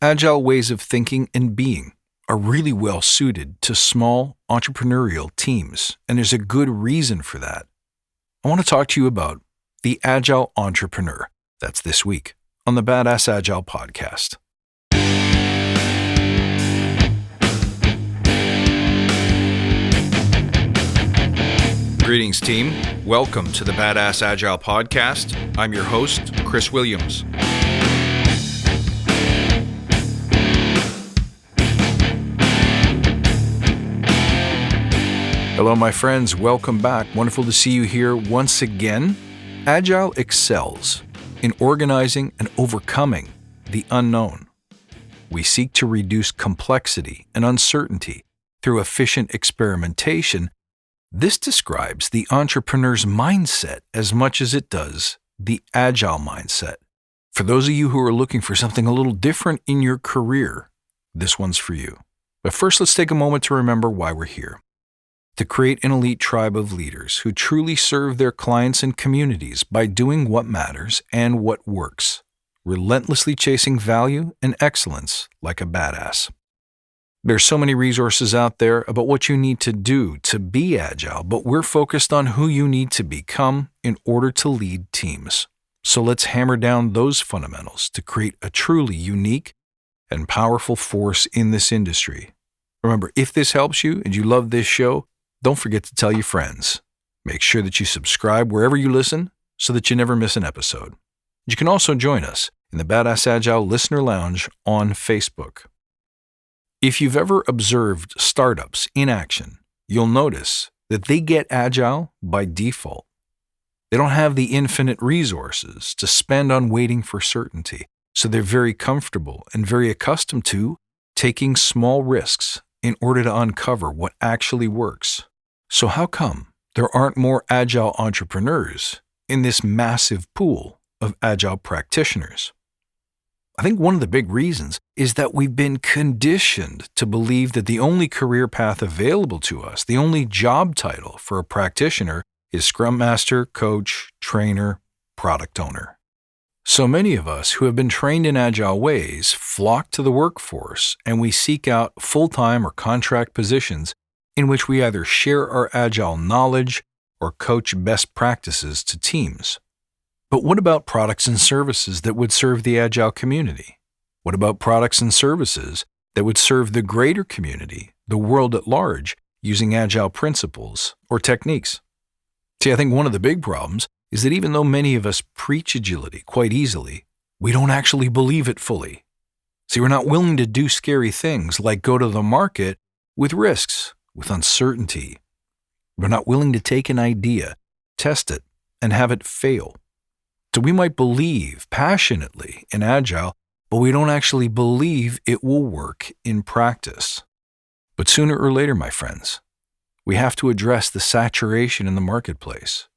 Agile ways of thinking and being are really well suited to small entrepreneurial teams, and there's a good reason for that. I want to talk to you about the Agile entrepreneur. That's this week on the Badass Agile podcast. Greetings, team. Welcome to the Badass Agile podcast. I'm your host, Chris Williams. Hello, my friends. Welcome back. Wonderful to see you here once again. Agile excels in organizing and overcoming the unknown. We seek to reduce complexity and uncertainty through efficient experimentation. This describes the entrepreneur's mindset as much as it does the Agile mindset. For those of you who are looking for something a little different in your career, this one's for you. But first, let's take a moment to remember why we're here. To create an elite tribe of leaders who truly serve their clients and communities by doing what matters and what works, relentlessly chasing value and excellence like a badass. There's so many resources out there about what you need to do to be agile, but we're focused on who you need to become in order to lead teams. So let's hammer down those fundamentals to create a truly unique and powerful force in this industry. Remember, if this helps you and you love this show, don't forget to tell your friends. Make sure that you subscribe wherever you listen so that you never miss an episode. You can also join us in the Badass Agile Listener Lounge on Facebook. If you've ever observed startups in action, you'll notice that they get agile by default. They don't have the infinite resources to spend on waiting for certainty, so they're very comfortable and very accustomed to taking small risks in order to uncover what actually works. So how come there aren't more agile entrepreneurs in this massive pool of agile practitioners? I think one of the big reasons is that we've been conditioned to believe that the only career path available to us, the only job title for a practitioner, is Scrum Master, Coach, Trainer, Product Owner. So many of us who have been trained in agile ways flock to the workforce, and we seek out full-time or contract positions in which we either share our agile knowledge or coach best practices to teams. But what about products and services that would serve the agile community? What about products and services that would serve the greater community, the world at large, using agile principles or techniques? See, I think one of the big problems is that even though many of us preach agility quite easily, we don't actually believe it fully. See, we're not willing to do scary things like go to the market with risks, with uncertainty. We're not willing to take an idea, test it, and have it fail. So we might believe passionately in Agile, but we don't actually believe it will work in practice. But sooner or later, my friends, we have to address the saturation in the marketplace.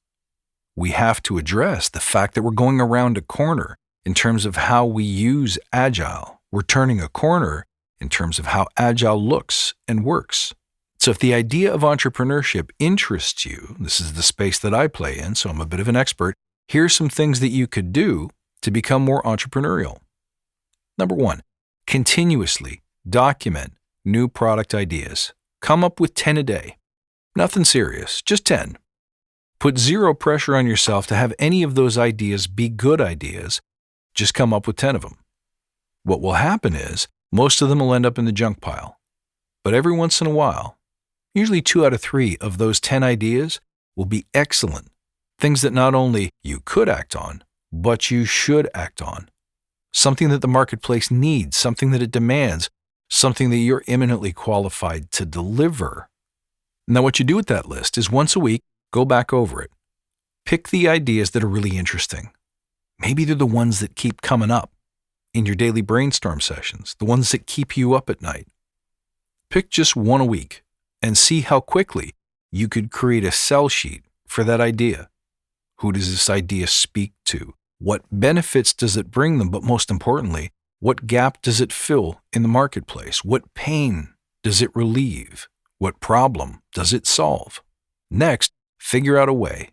We have to address the fact that we're going around a corner in terms of how we use Agile. We're turning a corner in terms of how Agile looks and works. So if the idea of entrepreneurship interests you, this is the space that I play in, so I'm a bit of an expert, here's some things that you could do to become more entrepreneurial. Number 1, continuously document new product ideas. Come up with 10 a day. Nothing serious, just 10. Put zero pressure on yourself to have any of those ideas be good ideas. Just come up with 10 of them. What will happen is most of them will end up in the junk pile. But every once in a while, usually 2 out of 3 of those 10 ideas will be excellent. Things that not only you could act on, but you should act on. Something that the marketplace needs, something that it demands, something that you're eminently qualified to deliver. Now, what you do with that list is once a week, go back over it. Pick the ideas that are really interesting. Maybe they're the ones that keep coming up in your daily brainstorm sessions, the ones that keep you up at night. Pick just one a week and see how quickly you could create a sell sheet for that idea. Who does this idea speak to? What benefits does it bring them? But most importantly, what gap does it fill in the marketplace? What pain does it relieve? What problem does it solve? Next, figure out a way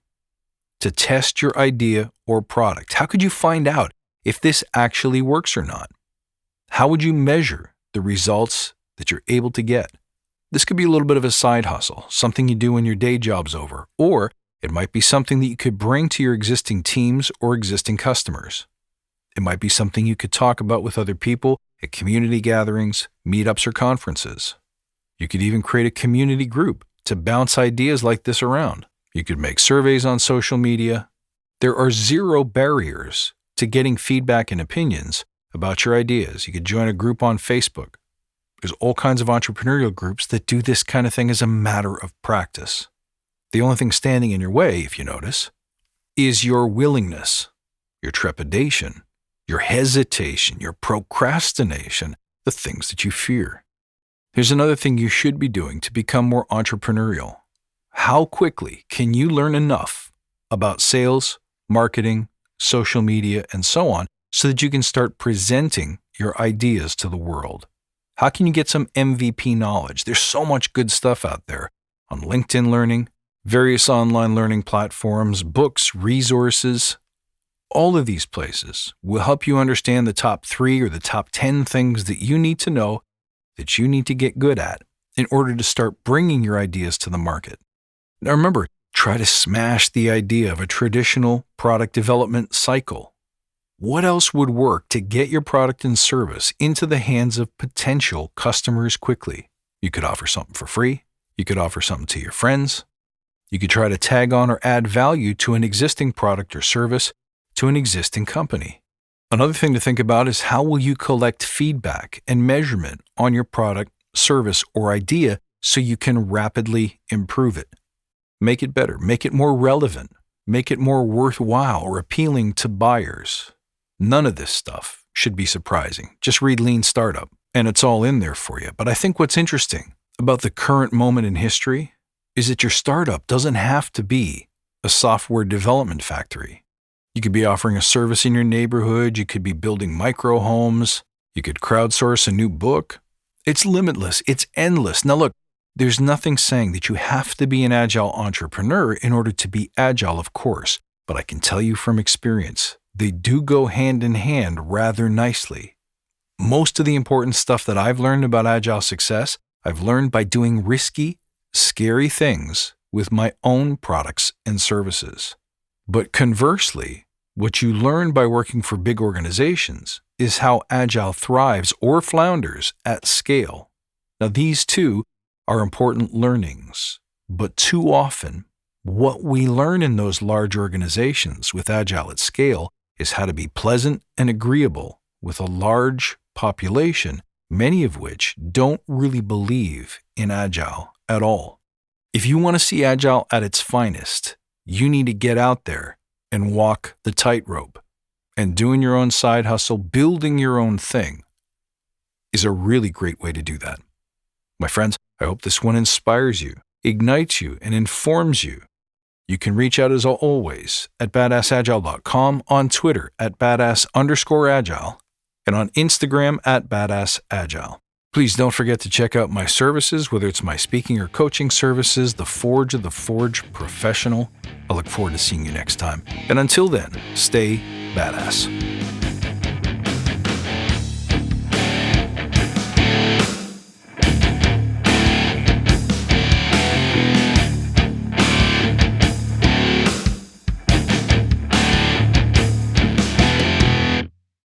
to test your idea or product. How could you find out if this actually works or not? How would you measure the results that you're able to get? This could be a little bit of a side hustle, something you do when your day job's over, or it might be something that you could bring to your existing teams or existing customers. It might be something you could talk about with other people at community gatherings, meetups, or conferences. You could even create a community group to bounce ideas like this around. You could make surveys on social media. There are zero barriers to getting feedback and opinions about your ideas. You could join a group on Facebook. There's all kinds of entrepreneurial groups that do this kind of thing as a matter of practice. The only thing standing in your way, if you notice, is your willingness, your trepidation, your hesitation, your procrastination, the things that you fear. Here's another thing you should be doing to become more entrepreneurial. How quickly can you learn enough about sales, marketing, social media, and so on so that you can start presenting your ideas to the world? How can you get some MVP knowledge? There's so much good stuff out there on LinkedIn Learning, various online learning platforms, books, resources. All of these places will help you understand the top 3 or the top 10 things that you need to know that you need to get good at in order to start bringing your ideas to the market. Now remember, try to smash the idea of a traditional product development cycle. What else would work to get your product and service into the hands of potential customers quickly? You could offer something for free. You could offer something to your friends. You could try to tag on or add value to an existing product or service to an existing company. Another thing to think about is how will you collect feedback and measurement on your product, service, or idea so you can rapidly improve it. Make it better, make it more relevant, make it more worthwhile or appealing to buyers. None of this stuff should be surprising. Just read Lean Startup, and it's all in there for you. But I think what's interesting about the current moment in history is that your startup doesn't have to be a software development factory. You could be offering a service in your neighborhood. You could be building micro homes. You could crowdsource a new book. It's limitless. It's endless. Now look, there's nothing saying that you have to be an agile entrepreneur in order to be agile, of course. But I can tell you from experience, they do go hand in hand rather nicely. Most of the important stuff that I've learned about agile success, I've learned by doing risky, scary things with my own products and services. But conversely, what you learn by working for big organizations is how Agile thrives or flounders at scale. Now, these two are important learnings, but too often, what we learn in those large organizations with Agile at scale is how to be pleasant and agreeable with a large population, many of which don't really believe in Agile at all. If you want to see Agile at its finest, you need to get out there and walk the tightrope. And doing your own side hustle, building your own thing, is a really great way to do that. My friends, I hope this one inspires you, ignites you, and informs you. You can reach out as always at badassagile.com, on Twitter at badass_agile, and on Instagram at badassagile. Please don't forget to check out my services, whether it's my speaking or coaching services, The Forge of the Forge Professional. I look forward to seeing you next time. And until then, stay badass.